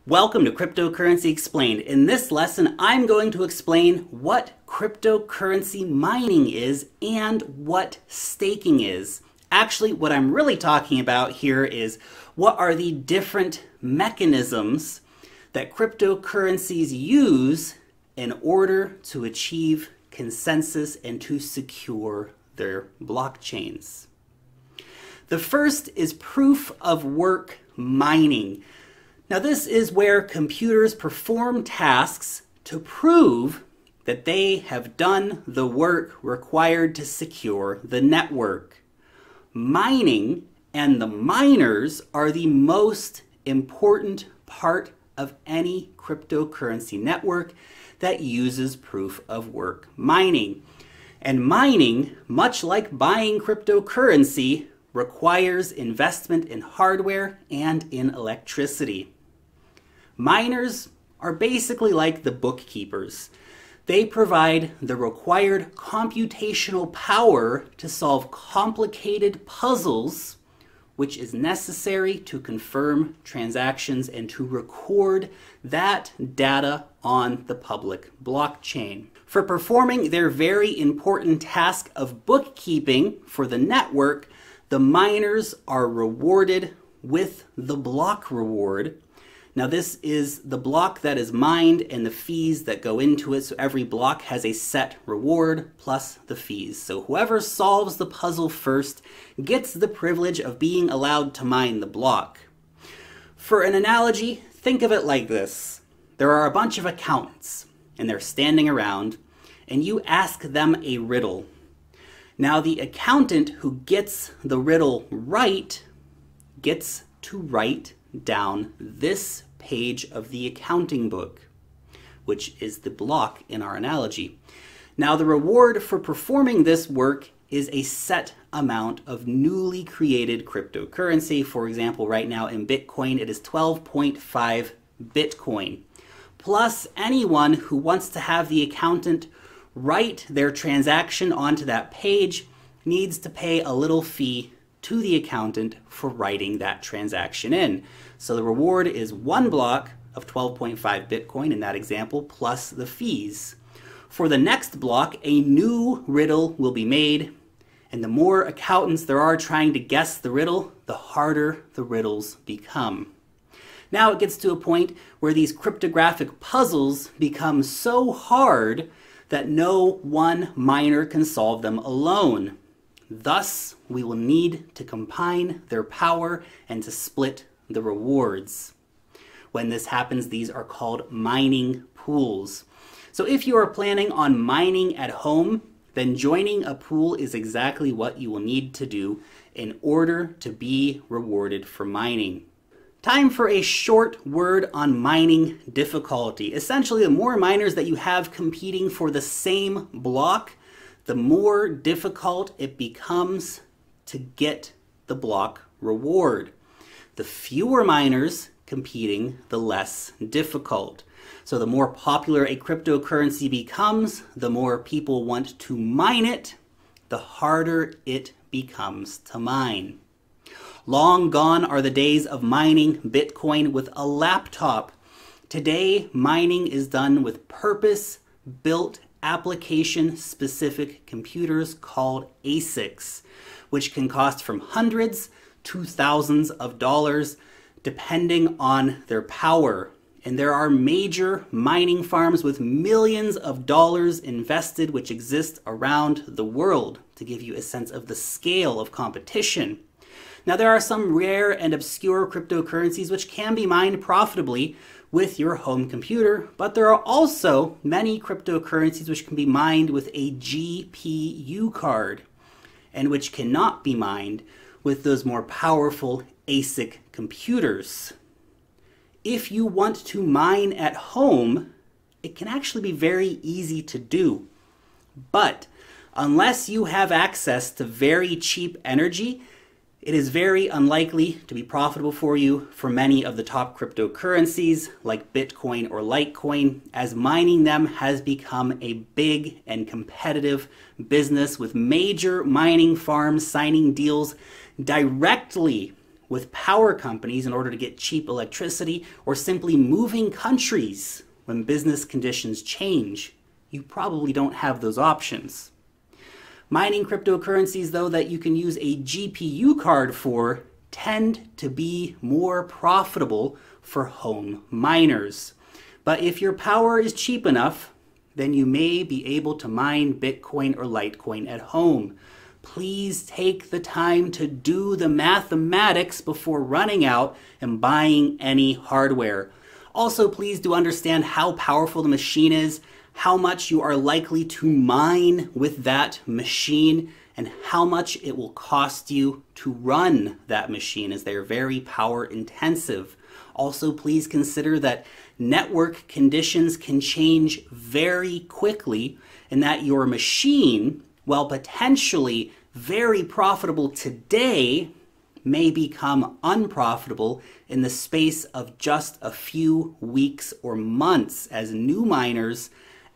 Welcome to Cryptocurrency Explained. In this lesson, I'm going to explain what cryptocurrency mining is and what staking is. Actually, what I'm really talking about here is what are the different mechanisms that cryptocurrencies use in order to achieve consensus and to secure their blockchains. The first is proof of work mining. Now, this is where computers perform tasks to prove that they have done the work required to secure the network. Mining and the miners are the most important part of any cryptocurrency network that uses proof of work mining. And mining, much like buying cryptocurrency, requires investment in hardware and in electricity. Miners are basically like the bookkeepers. They provide the required computational power to solve complicated puzzles, which is necessary to confirm transactions and to record that data on the public blockchain. For performing their very important task of bookkeeping for the network, the miners are rewarded with the block reward. Now, this is the block that is mined and the fees that go into it. So every block has a set reward plus the fees. So whoever solves the puzzle first gets the privilege of being allowed to mine the block. For an analogy, think of it like this. There are a bunch of accountants and they're standing around and you ask them a riddle. Now, the accountant who gets the riddle right gets to write down this page of the accounting book, which is the block in our analogy. Now, the reward for performing this work is a set amount of newly created cryptocurrency. For example, right now in Bitcoin, it is 12.5 Bitcoin. Plus, anyone who wants to have the accountant write their transaction onto that page needs to pay a little fee to the accountant for writing that transaction in. So the reward is one block of 12.5 Bitcoin in that example, plus the fees. For the next block, a new riddle will be made, and the more accountants there are trying to guess the riddle, the harder the riddles become. Now it gets to a point where these cryptographic puzzles become so hard that no one miner can solve them alone. Thus, we will need to combine their power and to split the rewards. When this happens, these are called mining pools. So if you are planning on mining at home, then joining a pool is exactly what you will need to do in order to be rewarded for mining. Time for a short word on mining difficulty. Essentially, the more miners that you have competing for the same block, the more difficult it becomes to get the block reward. The fewer miners competing, the less difficult. So the more popular a cryptocurrency becomes, the more people want to mine it, the harder it becomes to mine. Long gone are the days of mining Bitcoin with a laptop. Today, mining is done with purpose-built application-specific computers called ASICs, which can cost from hundreds to thousands of dollars depending on their power. And there are major mining farms with millions of dollars invested which exist around the world to give you a sense of the scale of competition. Now, there are some rare and obscure cryptocurrencies which can be mined profitably with your home computer, but there are also many cryptocurrencies which can be mined with a GPU card and which cannot be mined with those more powerful ASIC computers. If you want to mine at home, it can actually be very easy to do, but unless you have access to very cheap energy, it is very unlikely to be profitable for you for many of the top cryptocurrencies like Bitcoin or Litecoin, as mining them has become a big and competitive business with major mining farms signing deals directly with power companies in order to get cheap electricity, or simply moving countries when business conditions change, you probably don't have those options. Mining cryptocurrencies, though, that you can use a GPU card for tend to be more profitable for home miners. But if your power is cheap enough, then you may be able to mine Bitcoin or Litecoin at home. Please take the time to do the mathematics before running out and buying any hardware. Also, please do understand how powerful the machine is, how much you are likely to mine with that machine, and how much it will cost you to run that machine, as they are very power intensive. Also, please consider that network conditions can change very quickly, and that your machine, while potentially very profitable today, may become unprofitable in the space of just a few weeks or months as new miners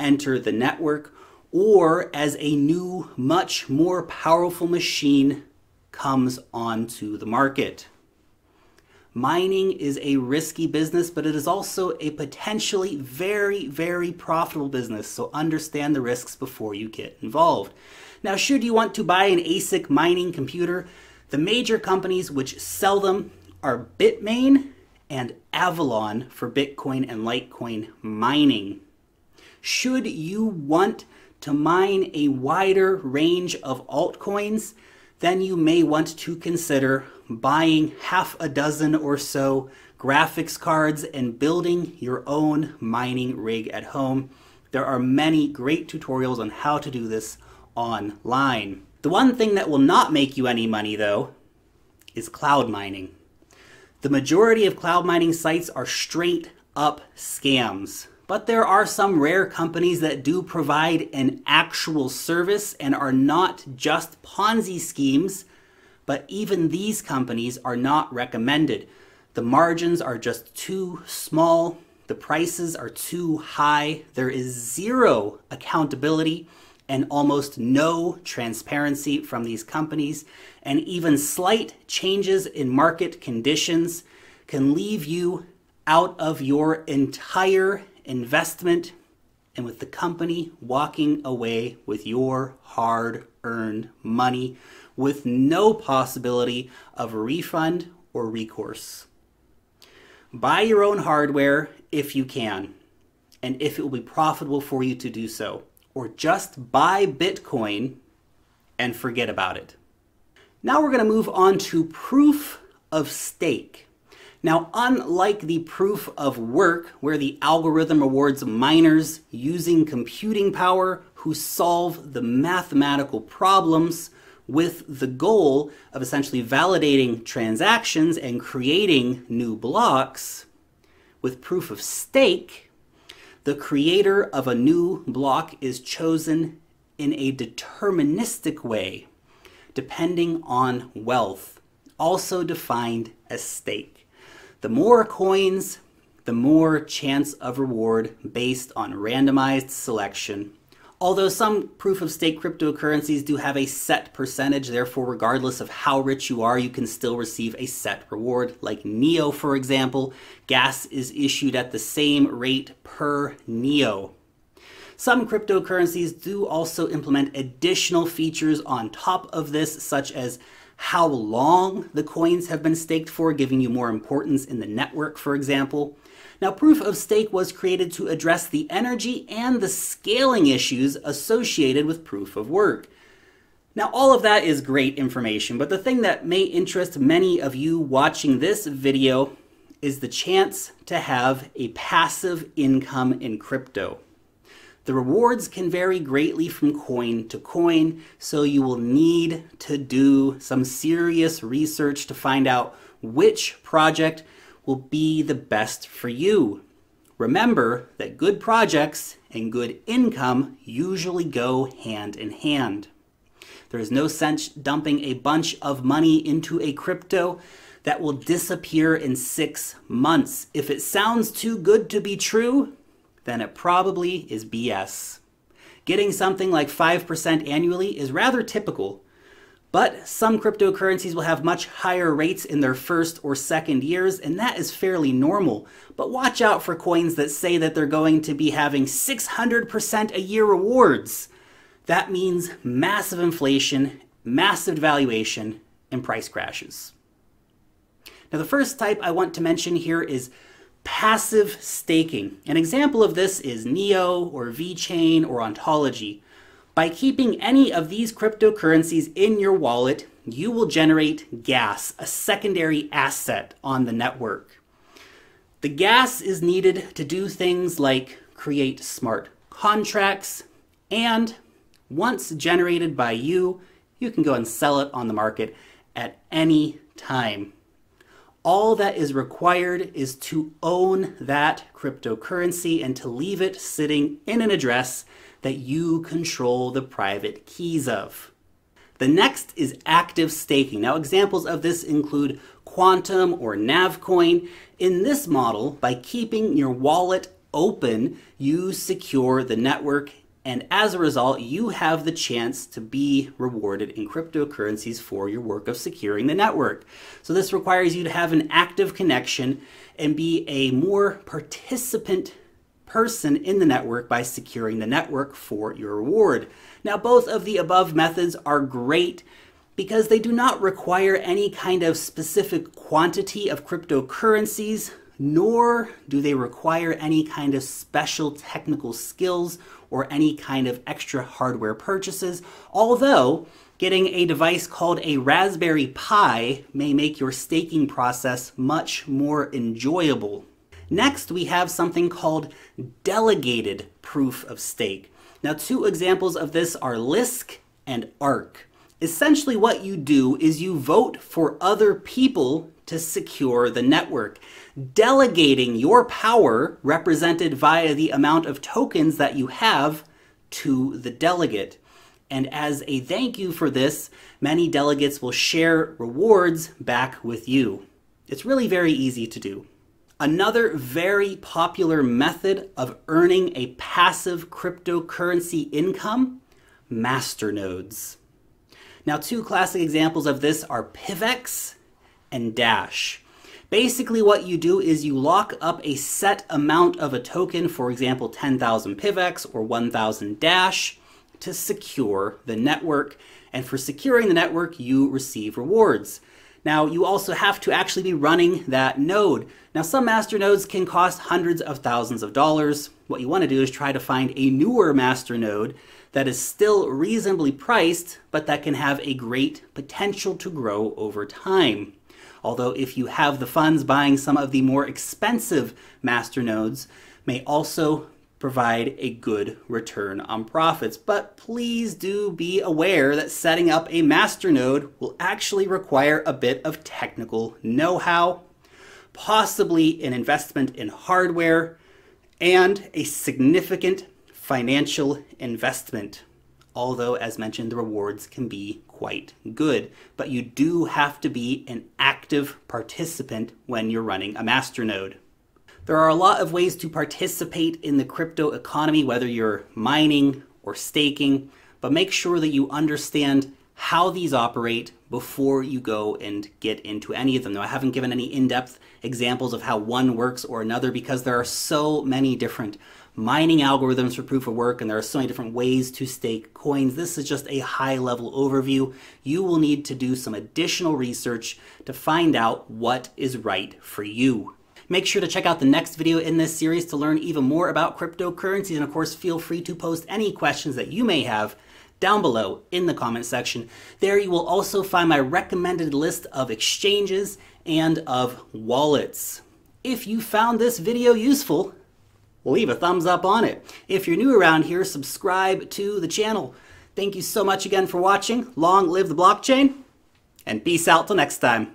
enter the network, or as a new, much more powerful machine comes onto the market. Mining is a risky business, but it is also a potentially very, very profitable business, so understand the risks before you get involved. Now, should you want to buy an ASIC mining computer, the major companies which sell them are Bitmain and Avalon for Bitcoin and Litecoin mining. Should you want to mine a wider range of altcoins, then you may want to consider buying half a dozen or so graphics cards and building your own mining rig at home. There are many great tutorials on how to do this online. The one thing that will not make you any money, though, is cloud mining. The majority of cloud mining sites are straight up scams, but there are some rare companies that do provide an actual service and are not just Ponzi schemes, but even these companies are not recommended. The margins are just too small, the prices are too high, there is zero accountability and almost no transparency from these companies, and even slight changes in market conditions can leave you out of your entire investment and with the company walking away with your hard-earned money with no possibility of a refund or recourse. Buy your own hardware if you can, and if it will be profitable for you to do so. Or just buy Bitcoin and forget about it. Now we're going to move on to proof of stake. Now, unlike the proof of work, where the algorithm rewards miners using computing power who solve the mathematical problems with the goal of essentially validating transactions and creating new blocks, with proof of stake, the creator of a new block is chosen in a deterministic way, depending on wealth, also defined as stake. The more coins, the more chance of reward based on randomized selection. Although some proof-of-stake cryptocurrencies do have a set percentage, therefore regardless of how rich you are, you can still receive a set reward. Like NEO, for example, gas is issued at the same rate per NEO. Some cryptocurrencies do also implement additional features on top of this, such as how long the coins have been staked for, giving you more importance in the network, for example. Now, proof of stake was created to address the energy and the scaling issues associated with proof of work. Now, all of that is great information, but the thing that may interest many of you watching this video is the chance to have a passive income in crypto. The rewards can vary greatly from coin to coin, so you will need to do some serious research to find out which project will be the best for you. Remember that good projects and good income usually go hand in hand. There is no sense dumping a bunch of money into a crypto that will disappear in 6 months. If it sounds too good to be true, then it probably is BS. Getting something like 5% annually is rather typical, But some cryptocurrencies will have much higher rates in their first or second years, and that is fairly normal. But watch out for coins that say that they're going to be having 600% a year rewards. That means massive inflation, massive devaluation, and price crashes. Now, the first type I want to mention here is passive staking. An example of this is Neo or VeChain or Ontology. By keeping any of these cryptocurrencies in your wallet, you will generate gas, a secondary asset on the network. The gas is needed to do things like create smart contracts, and once generated by you, you can go and sell it on the market at any time. All that is required is to own that cryptocurrency and to leave it sitting in an address that you control the private keys of. The next is active staking. Now, examples of this include Quantum or Navcoin. In this model, by keeping your wallet open, you secure the network, and as a result, you have the chance to be rewarded in cryptocurrencies for your work of securing the network. So this requires you to have an active connection and be a more participant person in the network by securing the network for your reward. Now, both of the above methods are great because they do not require any kind of specific quantity of cryptocurrencies, nor do they require any kind of special technical skills or any kind of extra hardware purchases, although getting a device called a Raspberry Pi may make your staking process much more enjoyable. Next, we have something called delegated proof of stake. Now, two examples of this are Lisk and Ark. Essentially, what you do is you vote for other people to secure the network, delegating your power, represented via the amount of tokens that you have, to the delegate. And as a thank you for this, many delegates will share rewards back with you. It's really very easy to do. Another very popular method of earning a passive cryptocurrency income, masternodes. Now, two classic examples of this are PivX and Dash. Basically, what you do is you lock up a set amount of a token, for example, 10,000 PivX or 1,000 Dash, to secure the network. And for securing the network, you receive rewards. Now, you also have to actually be running that node. Now, some master nodes can cost hundreds of thousands of dollars. What you want to do is try to find a newer master node that is still reasonably priced, but that can have a great potential to grow over time. Although if you have the funds, buying some of the more expensive master nodes may also provide a good return on profits. But please do be aware that setting up a master node will actually require a bit of technical know-how, possibly an investment in hardware, and a significant financial investment. Although, as mentioned, the rewards can be quite good, but you do have to be an active participant when you're running a masternode. There are a lot of ways to participate in the crypto economy, whether you're mining or staking, but make sure that you understand how these operate before you go and get into any of them. Now, I haven't given any in-depth examples of how one works or another because there are so many different mining algorithms for proof of work, and there are so many different ways to stake coins. This is just a high-level overview. You will need to do some additional research to find out what is right for you. Make sure to check out the next video in this series to learn even more about cryptocurrencies, and of course, feel free to post any questions that you may have down below in the comment section. There you will also find my recommended list of exchanges and of wallets. If you found this video useful, leave a thumbs up on it. If you're new around here, subscribe to the channel. Thank you so much again for watching. Long live the blockchain, and peace out till next time.